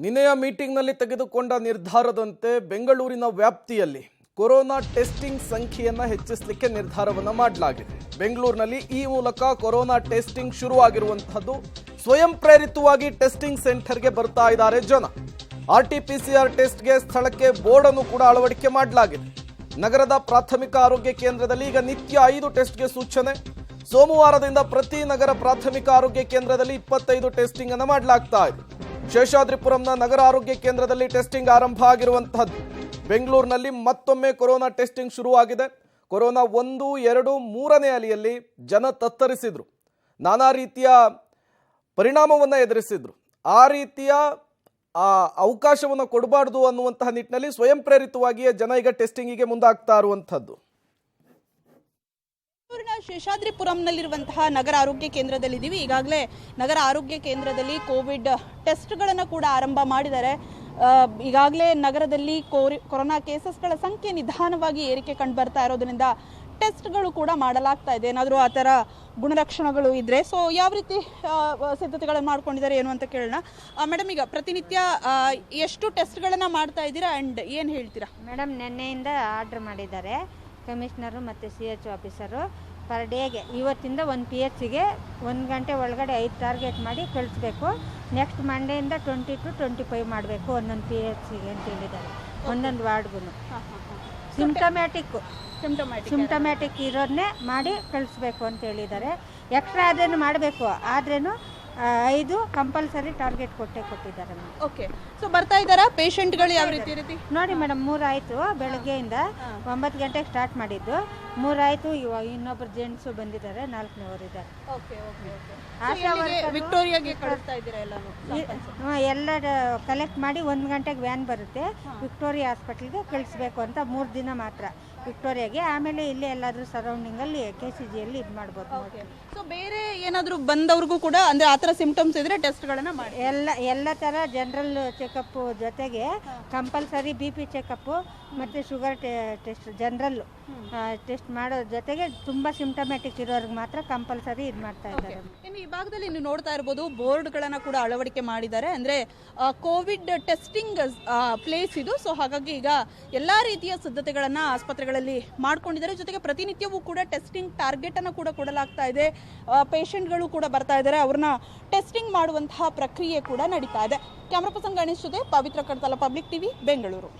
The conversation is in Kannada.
ನಿನ್ನೆಯ ಮೀಟಿಂಗ್ನಲ್ಲಿ ತೆಗೆದುಕೊಂಡ ನಿರ್ಧಾರದಂತೆ ಬೆಂಗಳೂರಿನ ವ್ಯಾಪ್ತಿಯಲ್ಲಿ ಕೊರೋನಾ ಟೆಸ್ಟಿಂಗ್ ಸಂಖ್ಯೆಯನ್ನು ಹೆಚ್ಚಿಸಲಿಕ್ಕೆ ನಿರ್ಧಾರವನ್ನು ಮಾಡಲಾಗಿದೆ. ಬೆಂಗಳೂರಿನಲ್ಲಿ ಈ ಮೂಲಕ ಕೊರೋನಾ ಟೆಸ್ಟಿಂಗ್ ಶುರುವಾಗಿರುವಂತಹದ್ದು. ಸ್ವಯಂ ಪ್ರೇರಿತವಾಗಿ ಟೆಸ್ಟಿಂಗ್ ಸೆಂಟರ್ಗೆ ಬರ್ತಾ ಇದ್ದಾರೆ ಜನ. RT-PCR ಟೆಸ್ಟ್ಗೆ ಸ್ಥಳಕ್ಕೆ ಬೋರ್ಡ್ ಅನ್ನು ಕೂಡ ಅಳವಡಿಕೆ ಮಾಡಲಾಗಿದೆ. ನಗರದ ಪ್ರಾಥಮಿಕ ಆರೋಗ್ಯ ಕೇಂದ್ರದಲ್ಲಿ ಈಗ ನಿತ್ಯ 5 ಟೆಸ್ಟ್ಗೆ ಸೂಚನೆ. ಸೋಮವಾರದಿಂದ ಪ್ರತಿ ನಗರ ಪ್ರಾಥಮಿಕ ಆರೋಗ್ಯ ಕೇಂದ್ರದಲ್ಲಿ 25 ಟೆಸ್ಟಿಂಗ್ ಅನ್ನು ಮಾಡಲಾಗ್ತಾ ಇದೆ. ಶೇಷಾದ್ರಿಪುರಂನ ನಗರ ಆರೋಗ್ಯ ಕೇಂದ್ರದಲ್ಲಿ ಟೆಸ್ಟಿಂಗ್ ಆರಂಭ ಆಗಿರುವಂತಹದ್ದು. ಬೆಂಗಳೂರಿನಲ್ಲಿ ಮತ್ತೊಮ್ಮೆ ಕೊರೋನಾ ಟೆಸ್ಟಿಂಗ್ ಶುರುವಾಗಿದೆ. ಕೊರೋನಾ 1, 2, 3ನೇ ಅಲೆಯಲ್ಲಿ ಜನ ತತ್ತರಿಸಿದ್ರು, ನಾನಾ ರೀತಿಯ ಪರಿಣಾಮವನ್ನು ಎದುರಿಸಿದ್ರು. ಆ ರೀತಿಯ ಅವಕಾಶವನ್ನು ಕೊಡಬಾರ್ದು ಅನ್ನುವಂತಹ ನಿಟ್ಟಿನಲ್ಲಿ ಸ್ವಯಂ ಪ್ರೇರಿತವಾಗಿಯೇ ಜನ ಈಗ ಟೆಸ್ಟಿಂಗಿಗೆ ಮುಂದಾಗ್ತಾ ಇರುವಂಥದ್ದು. ಬೆಂಗಳೂರಿನ ಶೇಷಾದ್ರಿಪುರಂನಲ್ಲಿರುವಂತಹ ನಗರ ಆರೋಗ್ಯ ಕೇಂದ್ರದಲ್ಲಿದ್ದೀವಿ. ಈಗಾಗಲೇ ನಗರ ಆರೋಗ್ಯ ಕೇಂದ್ರದಲ್ಲಿ ಕೋವಿಡ್ ಟೆಸ್ಟ್ಗಳನ್ನು ಕೂಡ ಆರಂಭ ಮಾಡಿದ್ದಾರೆ. ಈಗಾಗಲೇ ನಗರದಲ್ಲಿ ಕೊರೋನಾ ಕೇಸಸ್ಗಳ ಸಂಖ್ಯೆ ನಿಧಾನವಾಗಿ ಏರಿಕೆ ಕಂಡು ಬರ್ತಾ ಇರೋದ್ರಿಂದ ಟೆಸ್ಟ್ಗಳು ಕೂಡ ಮಾಡಲಾಗ್ತಾ ಇದೆ. ಏನಾದರೂ ಆ ಥರ ಗುಣಲಕ್ಷಣಗಳು ಇದ್ದರೆ ಯಾವ ರೀತಿ ಸಿದ್ಧತೆಗಳನ್ನು ಮಾಡ್ಕೊಂಡಿದ್ದಾರೆ ಏನು ಅಂತ ಕೇಳೋಣ. ಮೇಡಮ್, ಈಗ ಪ್ರತಿನಿತ್ಯ ಎಷ್ಟು ಟೆಸ್ಟ್ಗಳನ್ನು ಮಾಡ್ತಾ ಇದ್ದೀರಾ ಆ್ಯಂಡ್ ಏನು ಹೇಳ್ತೀರಾ? ಮೇಡಮ್, ನಿನ್ನೆಯಿಂದ ಆರ್ಡ್ರ್ ಮಾಡಿದ್ದಾರೆ ಕಮಿಷನರು ಮತ್ತು CH ಆಫೀಸರು. ಪರ್ ಡೇಗೆ ಇವತ್ತಿಂದ ಒಂದು PHಗೆ 1 ಗಂಟೆ ಒಳಗಡೆ 5 ಟಾರ್ಗೆಟ್ ಮಾಡಿ ಕಳಿಸ್ಬೇಕು. ನೆಕ್ಸ್ಟ್ ಮಂಡೆಯಿಂದ 20 to 25 ಮಾಡಬೇಕು ಒಂದೊಂದು PHಗೆ ಅಂತ ಹೇಳಿದ್ದಾರೆ. ಒಂದೊಂದು ವಾರ್ಡ್ಗೂ ಸಿಂಪ್ಟಮ್ಯಾಟಿಕ್ ಇರೋದನ್ನೇ ಮಾಡಿ ಕಳಿಸ್ಬೇಕು ಅಂತ ಹೇಳಿದ್ದಾರೆ. ಎಕ್ಸ್ಟ್ರಾ ಆದ್ರೂ ಮಾಡಬೇಕು, ಆದ್ರೂ 5 ಕಂಪಲ್ಸರಿ ಟಾರ್ಗೆಟ್ ಕೊಟ್ಟಿದ್ದಾರೆ. ಓಕೆ, ಸೊ ಬರ್ತಾ ಇದ್ದಾರಾ ಪೇಷಂಟ್ಗಳು? ಯಾವ ರೀತಿ ನೋಡಿ ಮೇಡಮ್, 3 ಆಯಿತು. ಬೆಳಗ್ಗೆಯಿಂದ 9 ಗಂಟೆಗೆ ಸ್ಟಾರ್ಟ್ ಮಾಡಿದ್ದು, 3 ಆಯಿತು. ಇವಾಗ ಇನ್ನೊಬ್ಬರು ಜೆಂಟ್ಸು ಬಂದಿದ್ದಾರೆ, 4ನೇವರು ಇದ್ದಾರೆ. ವಿಕ್ಟೋರಿಯಾಗೆ ಕಳಿಸ್ತಾ ಇದ್ದೀರಾ ಎಲ್ಲ ಕಲೆಕ್ಟ್ ಮಾಡಿ 1 ಗಂಟೆಗೆ ವ್ಯಾನ್ ಬರುತ್ತೆ. ವಿಕ್ಟೋರಿಯಾ ಹಾಸ್ಪಿಟಲ್ಗೆ ಕಳಿಸ್ಬೇಕು ಅಂತ 3 ದಿನ ಮಾತ್ರ ವಿಕ್ಟೋರಿಯಾಗೆ. ಆಮೇಲೆ ಇಲ್ಲೇ ಎಲ್ಲಾದರೂ ಸರೌಂಡಿಂಗಲ್ಲಿ KCGಯಲ್ಲಿ ಇದು ಮಾಡ್ಬೋದು. ಸೊ ಬೇರೆ ಏನಾದರೂ ಬಂದವ್ರಿಗೂ ಕೂಡ ಅಂದರೆ ಆ ಥರ ಸಿಂಪ್ಟಮ್ಸ್ ಇದ್ದರೆ ಟೆಸ್ಟ್ಗಳನ್ನು ಮಾಡಿ ಎಲ್ಲ ಥರ ಜನರಲ್ ಚೆಕಪ್ಪು ಜೊತೆಗೆ ಕಂಪಲ್ಸರಿ BP ಚೆಕಪ್ಪು ಮತ್ತು ಶುಗರ್ ಟೆಸ್ಟ್ ಜನರಲ್ ಟೆಸ್ಟ್ ಮಾಡೋ ಜೊತೆಗೆ ತುಂಬ ಸಿಂಪ್ಟಮ್ಯಾಟಿಕ್ ಇರೋರಿಗೆ ಮಾತ್ರ ಕಂಪಲ್ಸರಿ ಇದು ಮಾಡ್ತಾ ಇದ್ದಾರೆ. ಇನ್ನು ಈ ಭಾಗದಲ್ಲಿ ನೀವು ನೋಡ್ತಾ ಇರ್ಬೋದು, ಬೋರ್ಡ್ಗಳನ್ನು ಕೂಡ ಅಳವಡಿಕೆ ಮಾಡಿದ್ದಾರೆ. ಅಂದರೆ ಕೋವಿಡ್ ಟೆಸ್ಟಿಂಗ್ ಪ್ಲೇಸ್ ಇದು. ಸೊ ಹಾಗಾಗಿ ಈಗ ಎಲ್ಲ ರೀತಿಯ ಸಿದ್ಧತೆಗಳನ್ನು ಆಸ್ಪತ್ರೆಗಳಲ್ಲಿ ಮಾಡ್ಕೊಂಡಿದ್ದಾರೆ. ಜೊತೆಗೆ ಪ್ರತಿನಿತ್ಯವೂ ಕೂಡ ಟೆಸ್ಟಿಂಗ್ ಟಾರ್ಗೆಟನ್ನು ಕೂಡ ಕೊಡಲಾಗ್ತಾ ಇದೆ. ಪೇಷಂಟ್ಗಳು ಕೂಡ ಬರ್ತಾ ಇದ್ದಾರೆ, ಅವ್ರನ್ನ ಟೆಸ್ಟಿಂಗ್ ಮಾಡುವಂತಹ ಪ್ರಕ್ರಿಯೆ ಕೂಡ ನಡೀತಾ ಇದೆ. ಕ್ಯಾಮ್ರಾ ಪರ್ಸನ್ ಗಣೇಶ್ ಜೊತೆ ಪವಿತ್ರ ಕಡ್ತಾಲ, ಪಬ್ಲಿಕ್ TV, ಬೆಂಗಳೂರು.